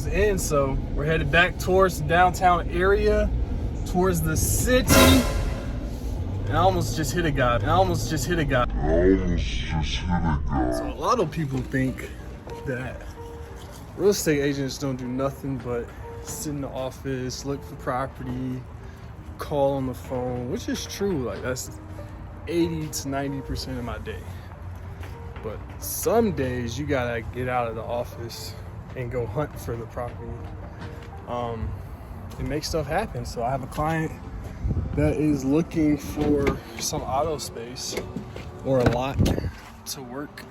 the end, so we're headed back towards the downtown area, towards the city. And I almost just hit a guy. So a lot of people think that real estate agents don't do nothing but sit in the office, look for property, call on the phone, which is true. Like, that's 80 to 90% of my day. But some days you gotta get out of the office and go hunt for the property. It makes stuff happen. So I have a client that is looking for some auto space or a lot to work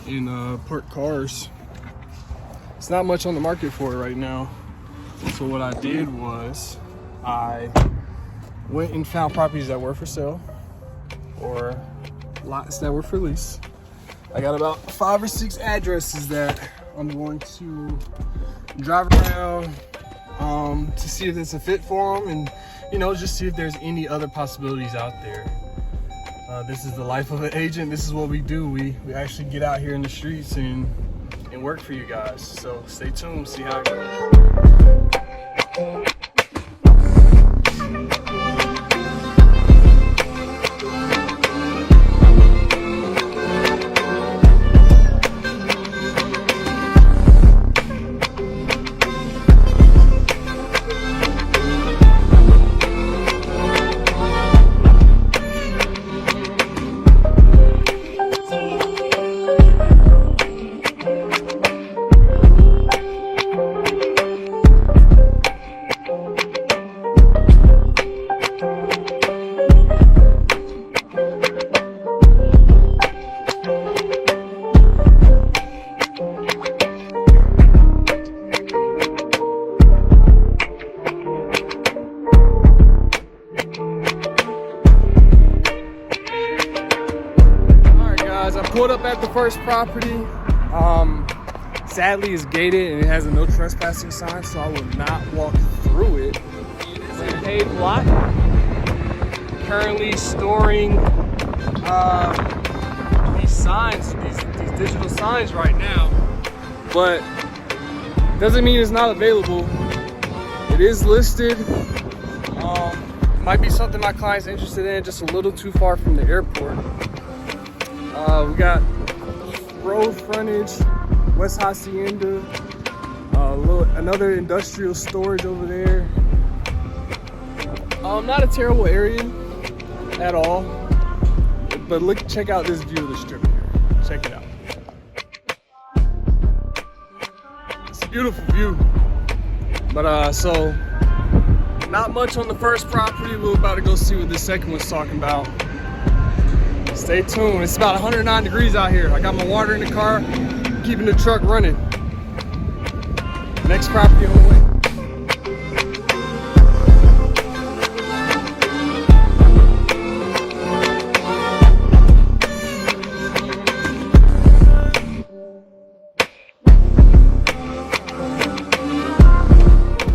in, park cars. It's not much on the market for it right now. So what I did was I went and found properties that were for sale or lots that were for lease. I got about 5 or 6 addresses that I'm going to drive around to see if it's a fit for them, and just see if there's any other possibilities out there. This is the life of an agent. This is what we do. We actually get out here in the streets and work for you guys. So stay tuned, see how it goes. I pulled up at the first property. Sadly, it's gated and it has a no trespassing sign, so I will not walk through it. It is a paved lot. Currently storing these signs, these digital signs right now, but doesn't mean it's not available. It is listed. Might be something my client's interested in, just a little too far from the airport. We got road frontage, West Hacienda, another industrial storage over there. Not a terrible area at all, but check out this view of the strip here. Check it out. It's a beautiful view. But so not much on the first property. We're about to go see what the second one's talking about. Stay tuned. It's about 109 degrees out here. I got my water in the car, keeping the truck running. Next property on the way.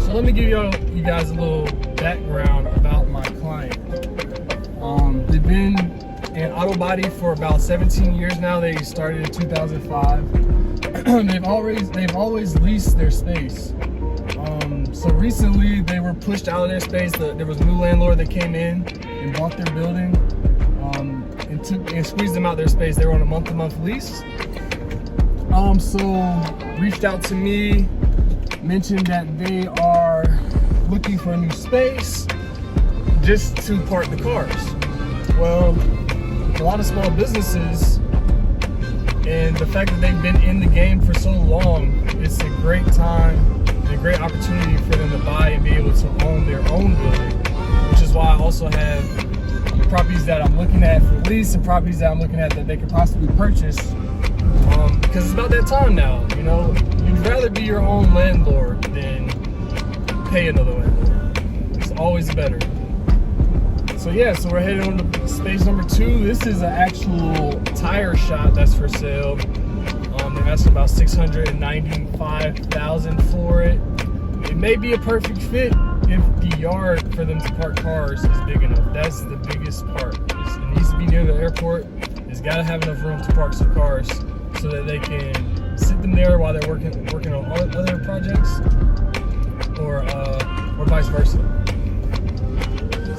So let me give you guys a little background about my client. They've been in auto body for about 17 years now. They started in 2005. They've always leased their space. So recently they were pushed out of their space. There was a new landlord that came in and bought their building and squeezed them out their space. They were on a month-to-month lease. So reached out to me, mentioned that they are looking for a new space just to park the cars. Well, a lot of small businesses, and the fact that they've been in the game for so long, it's a great time, a great opportunity for them to buy and be able to own their own building, which is why I also have properties that I'm looking at for lease and properties that I'm looking at that they could possibly purchase, because it's about that time now. You'd rather be your own landlord than pay another landlord. It's always better. So yeah, so we're heading on to space number 2. This is an actual tire shop that's for sale. They're asking about $695,000 for it. It may be a perfect fit if the yard for them to park cars is big enough. That's the biggest part. It needs to be near the airport. It's got to have enough room to park some cars so that they can sit them there while they're working on other projects, or vice versa.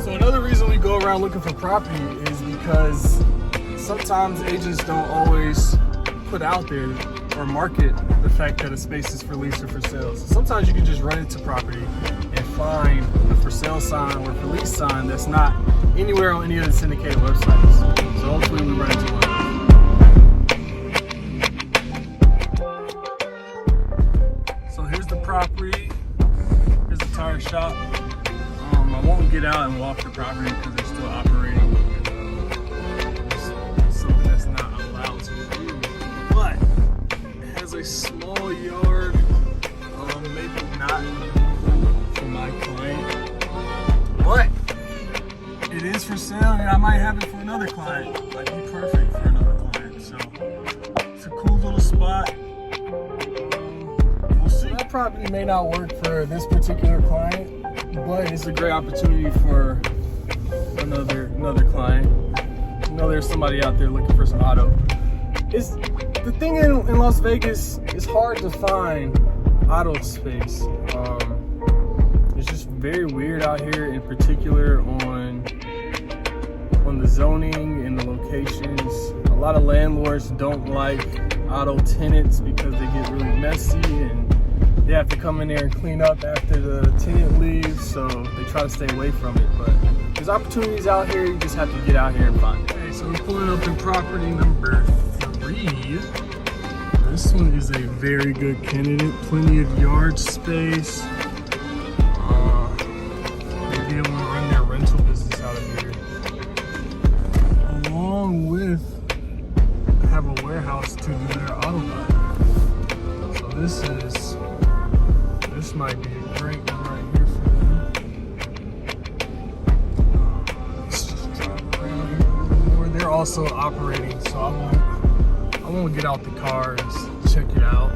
So another reason we go around looking for property is because sometimes agents don't always put out there or market the fact that a space is for lease or for sale. So sometimes you can just run into property and find a for sale sign or for lease sign that's not anywhere on any of the syndicated websites. So hopefully we run into one. So here's the property. Here's the tire shop. I won't get out and walk the property because they're still operating. It's something that's not allowed to do. But it has a small yard, maybe not for my client, but it is for sale, and I might have it for another client. Might be perfect for another client. So it's a cool little spot. We'll see. That property may not work for this particular client, but it's a great opportunity for another client. You know, there's somebody out there looking for some auto. It's the thing in Las Vegas. It's hard to find auto space. It's just very weird out here, in particular on the zoning and the locations. A lot of landlords don't like auto tenants because they get really messy and they have to come in there and clean up after the tenant leaves, so they try to stay away from it. But there's opportunities out here, you just have to get out here and find it. Okay, so we're pulling up in property number 3. This one is a very good candidate, plenty of yard space. They'll be able to run their rental business out of here. Along with, have a warehouse to do their auto body. So this might be a great one right here for them. Let's just drive around here a little more. They're also operating, so I won't get out the car and check it out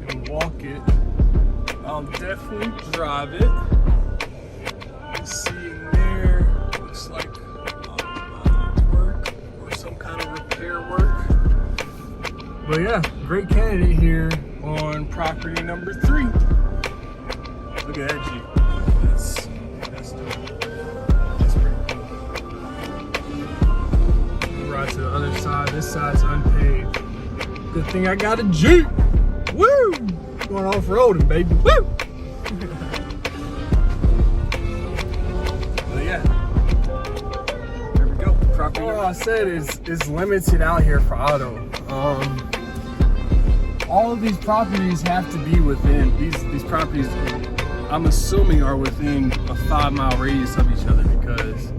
and walk it. I'll definitely drive it. You see in there, looks like work or some kind of repair work. But yeah, great candidate here on property number 3. Look at that Jeep. That's dope. That's pretty cool. We'll ride to the other side. This side's unpaved. Good thing I got a Jeep. Woo! Going off-roading, baby. Woo! But yeah. There we go. Property. All I said is limited out here for auto. All of these properties have to be within these properties. I'm assuming are within a 5-mile radius of each other, because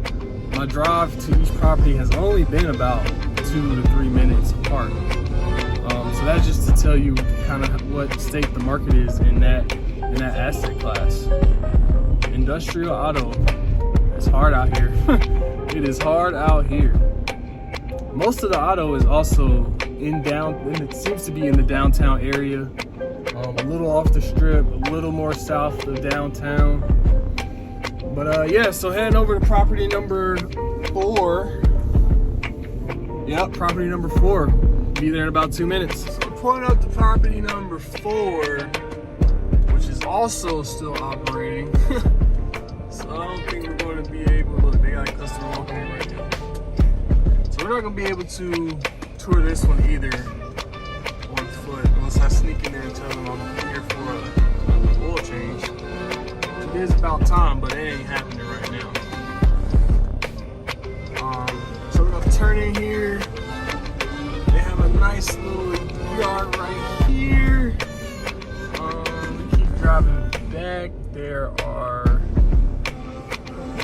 my drive to each property has only been about 2 to 3 minutes apart. So that's just to tell you kind of what state the market is in that asset class. Industrial auto, it's hard out here. It is hard out here. Most of the auto is also it seems to be in the downtown area. A little off the strip, a little more south of downtown. But yeah, so heading over to property number 4. Yep, property number 4. Be there in about 2 minutes. So we're pulling up to property number 4, which is also still operating. So I don't think we're going to be able to, they got a customer walking in right now. So we're not going to be able to tour this one either on foot, unless I sneak in there and tell them I'm here for a oil change. It is about time, but it ain't happening right now. So we're gonna turn in here. They have a nice little yard right here. We keep driving back. There are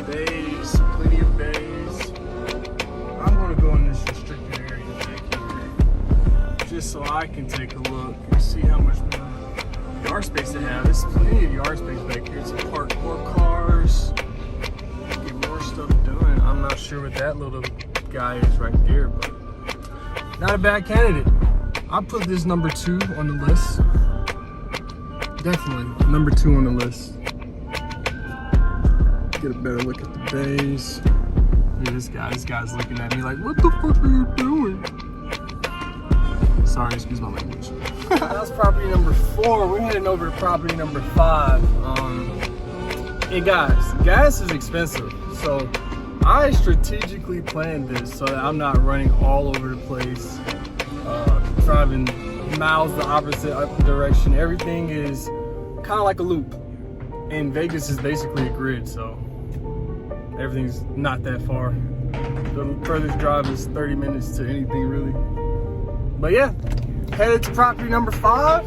bays, plenty of bays. I'm gonna go in this restricted area back here, just so I can take a look and see how much more yard space they have. There's plenty of yard space back here to park more cars, get more stuff done. I'm not sure what that little guy is right there, but not a bad candidate. I put this number 2 on the list. Definitely number 2 on the list. Get a better look at the bays. Look at this guy's looking at me like, what the fuck are you doing? Sorry, excuse my language. That's property number 4. We're heading over to property number 5. Hey guys, gas is expensive, so I strategically planned this so that I'm not running all over the place, driving miles the opposite direction. Everything is kind of like a loop, and Vegas is basically a grid, so everything's not that far. The furthest drive is 30 minutes to anything really. But yeah, headed to property number 5.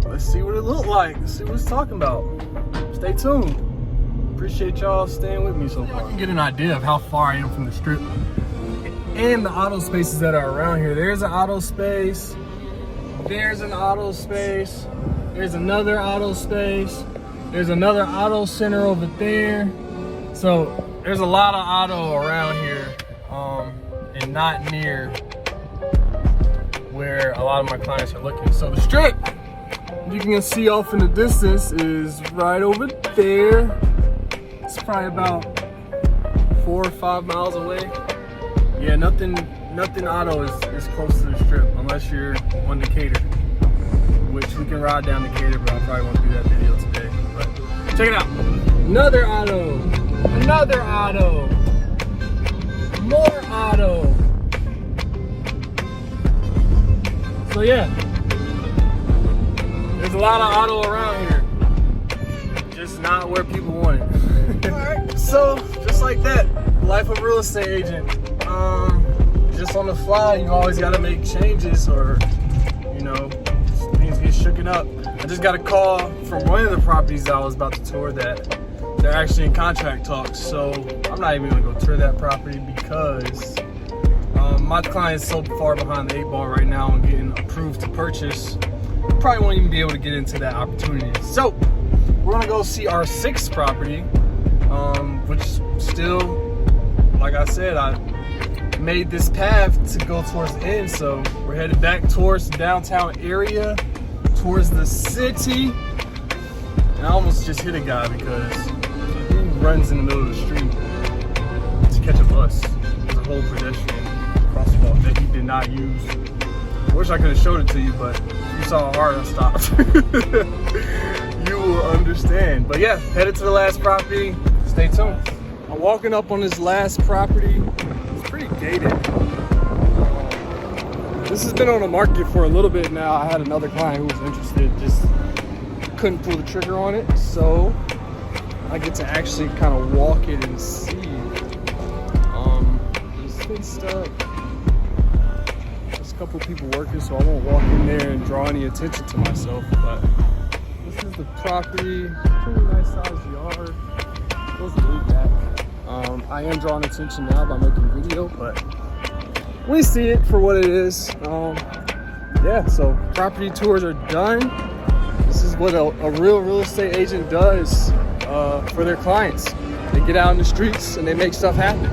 Let's see what it looked like. Let's see what it's talking about. Stay tuned. Appreciate y'all staying with me so far. I can get an idea of how far I am from the strip and the auto spaces that are around here. There's an auto space. There's an auto space. There's another auto space. There's another auto center over there. So there's a lot of auto around here, and not near where a lot of my clients are looking. So the strip, you can see off in the distance, is right over there. It's probably about 4 or 5 miles away. Yeah, nothing auto is close to the strip unless you're on Decatur, which we can ride down Decatur, but I probably won't do that video today. But check it out. Another auto. Another auto. More auto. So yeah, there's a lot of auto around here, just not where people want it. Alright, so just like that, life of a real estate agent. Just on the fly, you always gotta make changes, or you know, things get shooken up. I just got a call from one of the properties that I was about to tour that they're actually in contract talks, so I'm not even gonna go tour that property because my client's so far behind the 8 ball right now and getting approved to purchase, probably won't even be able to get into that opportunity. So we're gonna go see our 6th property, which still, like I said, I made this path to go towards the end. So we're headed back towards the downtown area, towards the city. And I almost just hit a guy because he runs in the middle of the street to catch a bus. There's a whole pedestrian crosswalk that he did not use. I wish I could have showed it to you, but if you saw how hard I stopped, you will understand. But yeah, headed to the last property. Stay tuned. I'm walking up on this last property. It's pretty gated. This has been on the market for a little bit now. I had another client who was interested, just couldn't pull the trigger on it. So I get to actually kind of walk it and see. It's fenced up. There's a couple people working, so I won't walk in there and draw any attention to myself. But this is the property. Pretty nice sized yard. Goes way back. I am drawing attention now by making video, but we see it for what it is. Yeah, so property tours are done. This is what a real estate agent does for their clients. They get out in the streets and they make stuff happen.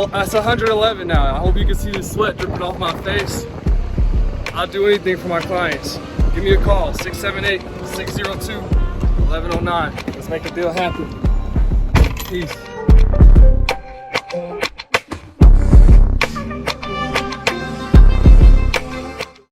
It's 111 now. I hope you can see the sweat dripping off my face. I'll do anything for my clients. Give me a call, 678-602-1109. Let's make a deal happen. Peace.